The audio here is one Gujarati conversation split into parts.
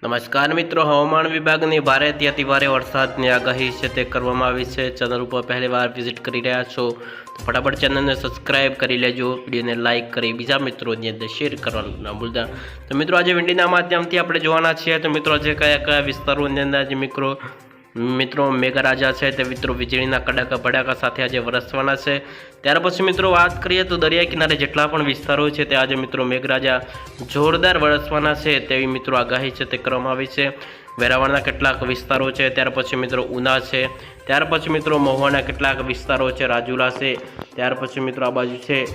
નમસ્કાર મિત્રો, હવામાન વિભાગની ભારેથી અતિભારે વરસાદની આગાહી છે તે કરવામાં આવી છે। ચેનલ ઉપર પહેલીવાર વિઝિટ કરી રહ્યા છો તો ફટાફટ ચેનલને સબસ્ક્રાઇબ કરી લેજો, વિડીયોને લાઇક કરી બીજા મિત્રોની અંદર શેર કરવાનું ના ભૂલતા। તો મિત્રો આજે વિડીયોના માધ્યમથી આપણે જોવાના છીએ તો મિત્રો આજે કયા વિસ્તારોની અંદર આજે મિત્રો મેઘરાજા છે તે મિત્રો વીજળીના કડાકા ભડાકા સાથે આજે વરસવાના છે। ત્યાર પછી મિત્રો વાત કરીએ તો દરિયા કિનારે જેટલા પણ વિસ્તારો છે તે આજે મિત્રો મેઘરાજા જોરદાર વરસવાના છે તેવી મિત્રો આગાહી છે તે કરવામાં આવી છે। વેરાવળના કેટલાક વિસ્તારો છે, ત્યાર પછી મિત્રો ઉના છે, ત્યાર પછી મિત્રો મહુવાના કેટલાક વિસ્તારો છે, રાજુલા છે, ત્યાર પછી મિત્રો આ બાજુ છે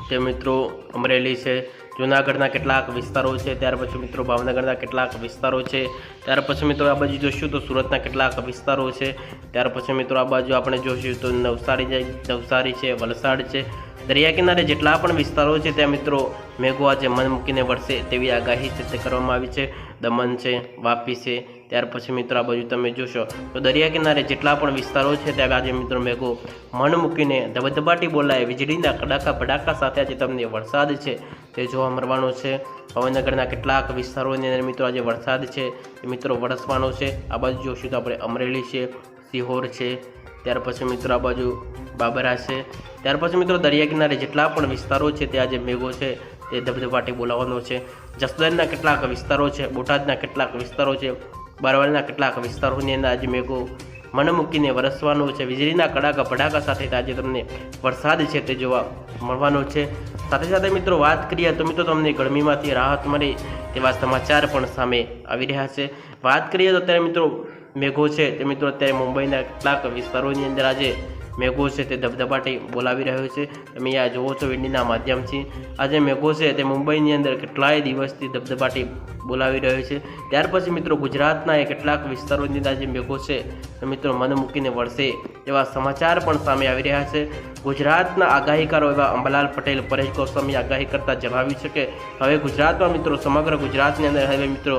તે મિત્રો અમરેલી છે, જૂનાગઢના કેટલાક વિસ્તારો છે, ત્યાર પછી મિત્રો ભાવનગરના કેટલાક વિસ્તારો છે, ત્યાર પછી મિત્રો આ બાજુ જોઈશું તો સુરતના કેટલાક વિસ્તારો છે, ત્યાર પછી મિત્રો આ બાજુ આપણે જોઈશું તો નવસારી છે, વલસાડ છે। દરિયા કિનારે જેટલા પણ વિસ્તારો છે ત્યાં મિત્રો મેઘો આજે મન મૂકીને વરસે તેવી આગાહી છે તે કરવામાં આવી છે। દમણ છે, વાપી છે, ત્યાર પછી મિત્રો આ બાજુ તમે જોશો તો દરિયા કિનારે જેટલા પણ વિસ્તારો છે ત્યાં આજે મિત્રો મેઘો મન મૂકીને ધબધબાટી બોલાય વીજળીના કડાકા ભડાકા સાથે આજે તમને વરસાદ છે તે જોવા મળવાનો છે। ભાવનગરના કેટલાક વિસ્તારોની અંદર મિત્રો આજે વરસાદ છે તે મિત્રો વરસવાનો છે। આ બાજુ જોઈશું તો આપણે અમરેલી છે, સિહોર છે, ત્યાર પછી મિત્રો આ બાજુ બાબરા છે, ત્યાર પછી મિત્રો દરિયા કિનારે જેટલા પણ વિસ્તારો છે તે આજે મેઘો છે તે ધબધબાટી બોલાવવાનો છે। જસદણના કેટલાક વિસ્તારો છે, બોટાદના કેટલાક વિસ્તારો છે, બારવાડના કેટલાક વિસ્તારોની અંદર આજે મેઘો મન મૂકીને વરસવાનો છે। વીજળીના કડાકા ભડાકા સાથે આજે તમને વરસાદ છે તે જોવા મળવાનો છે। સાથે સાથે મિત્રો વાત કરીએ તો મિત્રો તમને ગરમીમાંથી રાહત મળે તેવા સમાચાર પણ સામે આવી રહ્યા છે। વાત કરીએ તો અત્યારે મિત્રો મેઘો છે તે મિત્રો અત્યારે મુંબઈના કેટલાક વિસ્તારોની અંદર આજે મેઘો છે તે ધબધબાટી બોલાવી રહ્યો છે। તમે આ જુઓ છો વિડીયોના માધ્યમથી આજે મેઘો છે તે મુંબઈની અંદર કેટલાય દિવસથી ધબધબાટી બોલાવી રહ્યો છે। ત્યાર પછી મિત્રો ગુજરાતના કેટલાક વિસ્તારોની અંદર આજે મેઘો છે તો મિત્રો મન મૂકીને વરસે એવા સમાચાર પણ સામે આવી રહ્યા છે। ગુજરાતના આગાહીકારો એવા અંબાલાલ પટેલ, પરેશ ગોસ્વામી આગાહી કરતા જણાવ્યું છે કે હવે ગુજરાતમાં મિત્રો સમગ્ર ગુજરાતની અંદર હવે મિત્રો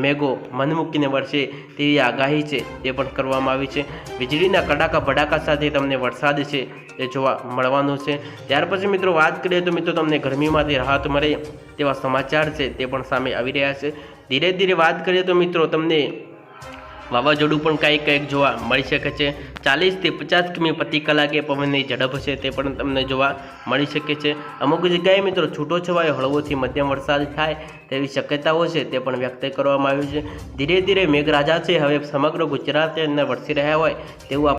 મેઘો મન મૂકીને વરસે તેવી આગાહી છે તે પણ કરવામાં આવી છે। વીજળીના કડાકા ભડાકા સાથે તમને વરસાદ છે તે જોવા મળવાનો છે। ત્યાર પછી મિત્રો વાત કરીએ તો મિત્રો તમને ગરમીમાંથી રાહત મળે તેવા સમાચાર છે તે પણ સામે આવી રહ્યા છે। ધીરે ધીરે વાત કરીએ તો મિત્રો તમને વાવાઝોડું પણ કંઈક જોવા મળી શકે છે। 40 થી 50 કિમી પ્રતિ કલાકે પવનની ઝડપ છે તે પણ તમને જોવા મળી શકે છે। અમુક જગ્યાએ મિત્રો છૂટો છવાયો હળવોથી મધ્યમ વરસાદ થાય તેવી શક્યતાઓ છે તે પણ વ્યક્ત કરવામાં આવી છે। ધીરે ધીરે મેઘરાજા છે હવે સમગ્ર ગુજરાતની અંદર વરસી રહ્યા હોય તેવું